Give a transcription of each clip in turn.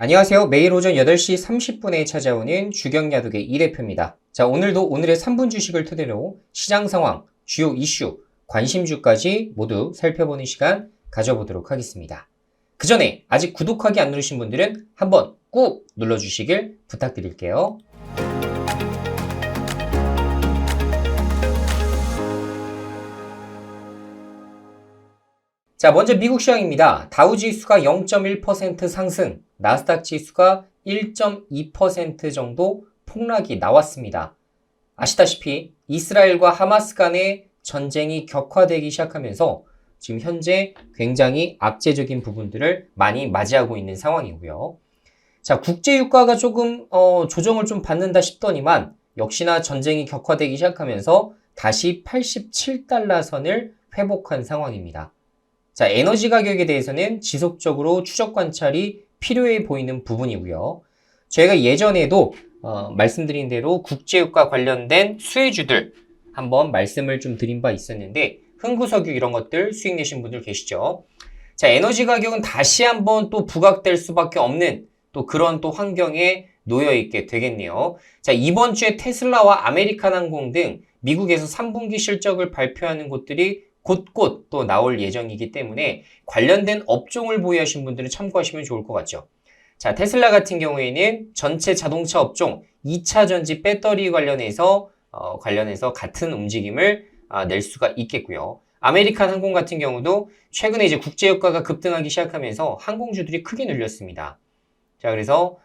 안녕하세요. 매일 오전 8시 30분에 찾아오는 주경야독의 이 대표입니다. 자, 오늘도 오늘의 3분 주식을 토대로 시장 상황, 주요 이슈, 관심주까지 모두 살펴보는 시간 가져보도록 하겠습니다. 그 전에 아직 구독하기 안 누르신 분들은 한번 꾹 눌러주시길 부탁드릴게요. 자, 먼저 미국 시장입니다. 다우 지수가 0.1% 상승, 나스닥 지수가 1.2% 정도 폭락이 나왔습니다. 아시다시피 이스라엘과 하마스 간의 전쟁이 격화되기 시작하면서 지금 현재 굉장히 악재적인 부분들을 많이 맞이하고 있는 상황이고요. 자, 국제 유가가 조금 조정을 좀 받는다 싶더니만 역시나 전쟁이 격화되기 시작하면서 다시 87달러 선을 회복한 상황입니다. 자, 에너지 가격에 대해서는 지속적으로 추적 관찰이 필요해 보이는 부분이고요. 저희가 예전에도 말씀드린 대로 국제유가 관련된 수혜주들 한번 말씀을 좀 드린 바 있었는데 흥구석유 이런 것들 수익 내신 분들 계시죠? 자, 에너지 가격은 다시 한번 또 부각될 수밖에 없는 또 그런 또 환경에 놓여 있게 되겠네요. 자, 이번 주에 테슬라와 아메리칸 항공 등 미국에서 3분기 실적을 발표하는 곳들이 곳곳 또 나올 예정이기 때문에 관련된 업종을 보유하신 분들은 참고하시면 좋을 것 같죠. 자, 테슬라 같은 경우에는 전체 자동차 업종 2차 전지 배터리 관련해서 같은 움직임을 낼 수가 있겠고요. 아메리칸 항공 같은 경우도 최근에 이제 국제유가가 급등하기 시작하면서 항공주들이 크게 늘렸습니다. 자, 그래서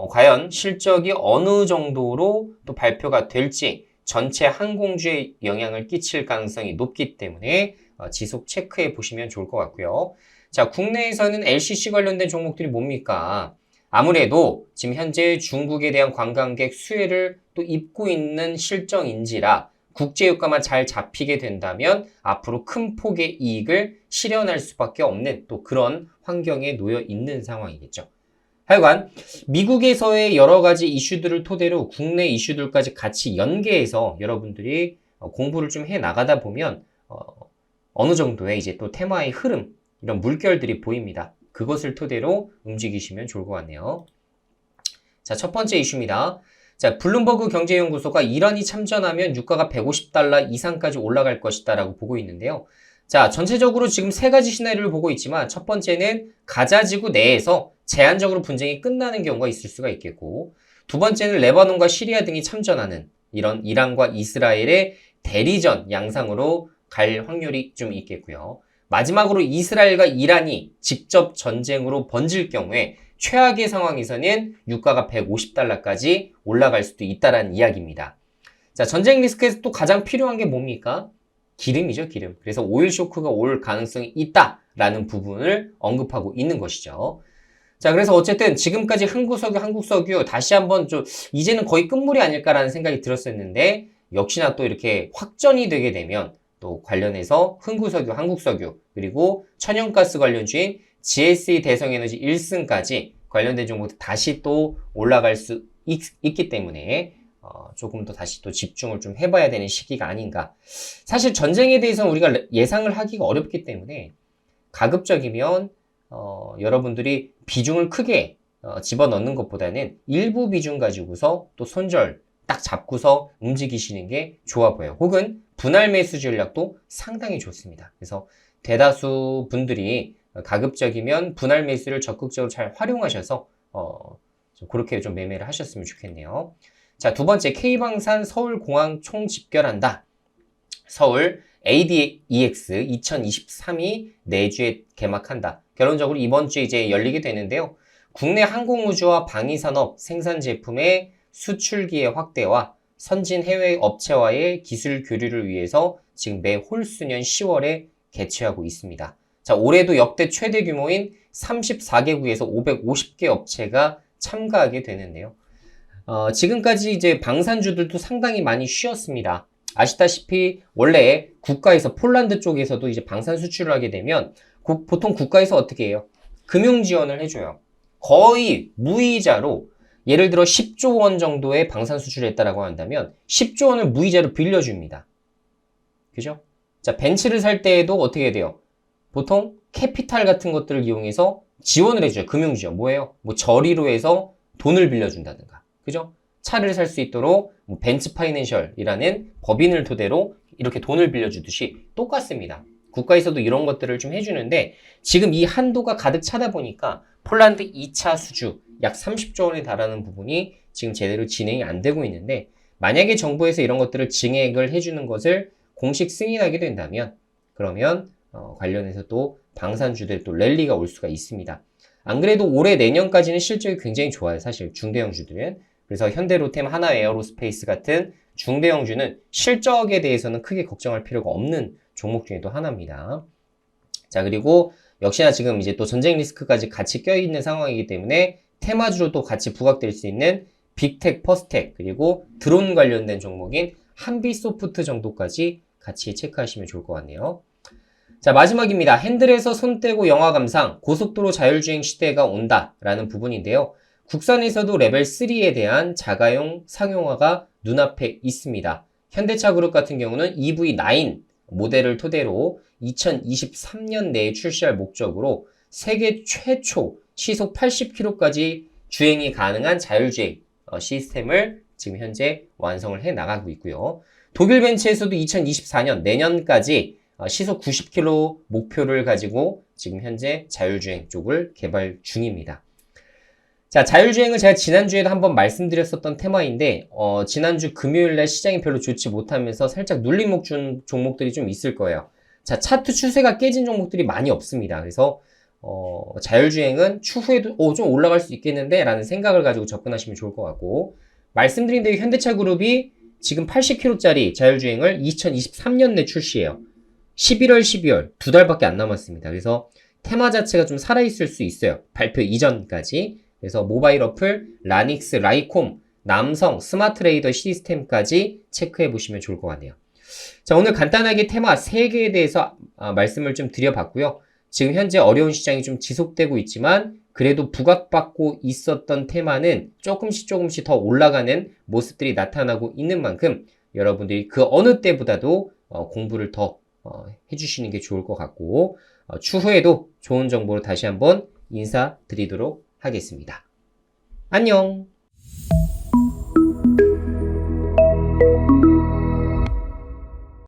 과연 실적이 어느 정도로 또 발표가 될지 전체 항공주에 영향을 끼칠 가능성이 높기 때문에 지속 체크해 보시면 좋을 것 같고요. 자, 국내에서는 LCC 관련된 종목들이 뭡니까? 아무래도 지금 현재 중국에 대한 관광객 수혜를 또 입고 있는 실정인지라 국제유가만 잘 잡히게 된다면 앞으로 큰 폭의 이익을 실현할 수밖에 없는 또 그런 환경에 놓여 있는 상황이겠죠. 하여간 미국에서의 여러 가지 이슈들을 토대로 국내 이슈들까지 같이 연계해서 여러분들이 공부를 좀 해 나가다 보면 어느 정도의 이제 또 테마의 흐름, 이런 물결들이 보입니다. 그것을 토대로 움직이시면 좋을 것 같네요. 자, 첫 번째 이슈입니다. 자, 블룸버그 경제연구소가 이란이 참전하면 유가가 150달러 이상까지 올라갈 것이다 라고 보고 있는데요. 자, 전체적으로 지금 세 가지 시나리오를 보고 있지만 첫 번째는 가자지구 내에서 제한적으로 분쟁이 끝나는 경우가 있을 수가 있겠고, 두 번째는 레바논과 시리아 등이 참전하는 이런 이란과 이스라엘의 대리전 양상으로 갈 확률이 좀 있겠고요. 마지막으로 이스라엘과 이란이 직접 전쟁으로 번질 경우에 최악의 상황에서는 유가가 150달러까지 올라갈 수도 있다는 이야기입니다. 자, 전쟁 리스크에서 또 가장 필요한 게 뭡니까? 기름이죠, 기름. 그래서 오일 쇼크가 올 가능성이 있다라는 부분을 언급하고 있는 것이죠. 자, 그래서 어쨌든 지금까지 흥구석유, 한국석유 다시 한번 좀 이제는 거의 끝물이 아닐까라는 생각이 들었었는데 역시나 또 이렇게 확전이 되게 되면 또 관련해서 흥구석유, 한국석유 그리고 천연가스 관련주인 GSE 대성에너지 1승까지 관련된 종목들 다시 또 올라갈 수 있기 때문에 조금 더 다시 또 집중을 좀 해봐야 되는 시기가 아닌가. 사실 전쟁에 대해서는 우리가 예상을 하기가 어렵기 때문에 가급적이면 여러분들이 비중을 크게 집어넣는 것보다는 일부 비중 가지고서 또 손절 딱 잡고서 움직이시는 게 좋아 보여요. 혹은 분할 매수 전략도 상당히 좋습니다. 그래서 대다수 분들이 가급적이면 분할 매수를 적극적으로 잘 활용하셔서 그렇게 좀 매매를 하셨으면 좋겠네요. 자, 두 번째, K방산 서울공항 총집결한다. 서울 ADEX 2023이 내주에 개막한다. 결론적으로 이번 주에 이제 열리게 되는데요. 국내 항공우주와 방위산업 생산 제품의 수출기의 확대와 선진 해외 업체와의 기술 교류를 위해서 지금 매 홀수년 10월에 개최하고 있습니다. 자, 올해도 역대 최대 규모인 34개국에서 550개 업체가 참가하게 되는데요. 지금까지 이제 방산주들도 상당히 많이 쉬었습니다. 아시다시피 원래 국가에서 폴란드 쪽에서도 이제 방산 수출을 하게 되면 보통 국가에서 어떻게 해요? 금융 지원을 해줘요. 거의 무이자로 예를 들어 10조 원 정도의 방산 수출을 했다라고 한다면 10조 원을 무이자로 빌려줍니다. 그죠? 자, 벤츠를 살 때에도 어떻게 돼요? 보통 캐피탈 같은 것들을 이용해서 지원을 해줘요. 금융지원. 뭐예요? 뭐 저리로 해서 돈을 빌려준다든가. 그죠? 차를 살 수 있도록 뭐 벤츠 파이낸셜이라는 법인을 토대로 이렇게 돈을 빌려주듯이 똑같습니다. 국가에서도 이런 것들을 좀 해주는데 지금 이 한도가 가득 차다 보니까 폴란드 2차 수주 약 30조 원에 달하는 부분이 지금 제대로 진행이 안 되고 있는데 만약에 정부에서 이런 것들을 증액을 해주는 것을 공식 승인하게 된다면 그러면 관련해서 또 방산주들 또 랠리가 올 수가 있습니다. 안 그래도 올해 내년까지는 실적이 굉장히 좋아요. 사실 중대형주들은. 그래서 현대로템, 하나에어로스페이스 같은 중대형주는 실적에 대해서는 크게 걱정할 필요가 없는 종목 중에 또 하나입니다. 자, 그리고 역시나 지금 이제 또 전쟁 리스크까지 같이 껴있는 상황이기 때문에 테마주로 또 같이 부각될 수 있는 빅텍, 퍼스텍, 그리고 드론 관련된 종목인 한비소프트 정도까지 같이 체크하시면 좋을 것 같네요. 자, 마지막입니다. 핸들에서 손 떼고 영화 감상, 고속도로 자율주행 시대가 온다라는 부분인데요. 국산에서도 레벨 3에 대한 자가용 상용화가 눈앞에 있습니다. 현대차 그룹 같은 경우는 EV9 모델을 토대로 2023년 내에 출시할 목적으로 세계 최초 시속 80km까지 주행이 가능한 자율주행 시스템을 지금 현재 완성을 해 나가고 있고요. 독일 벤츠에서도 2024년 내년까지 시속 90km 목표를 가지고 지금 현재 자율주행 쪽을 개발 중입니다. 자, 자율주행을 제가 지난주에도 한번 말씀드렸었던 테마인데 지난주 금요일날 시장이 별로 좋지 못하면서 살짝 눌림목 준 종목들이 좀 있을 거예요. 자, 차트 추세가 깨진 종목들이 많이 없습니다. 그래서 자율주행은 추후에도 좀 올라갈 수 있겠는데 라는 생각을 가지고 접근하시면 좋을 것 같고 말씀드린 대로 현대차 그룹이 지금 80km짜리 자율주행을 2023년 내 출시해요. 11월, 12월 두 달밖에 안 남았습니다. 그래서 테마 자체가 좀 살아있을 수 있어요. 발표 이전까지. 그래서 모바일 어플, 라닉스, 라이콤, 남성, 스마트레이더 시스템까지 체크해 보시면 좋을 것 같네요. 자, 오늘 간단하게 테마 3개에 대해서 말씀을 좀 드려봤고요. 지금 현재 어려운 시장이 좀 지속되고 있지만 그래도 부각받고 있었던 테마는 조금씩 더 올라가는 모습들이 나타나고 있는 만큼 여러분들이 그 어느 때보다도 공부를 더 해주시는 게 좋을 것 같고 추후에도 좋은 정보로 다시 한번 인사드리도록 하겠습니다. 안녕!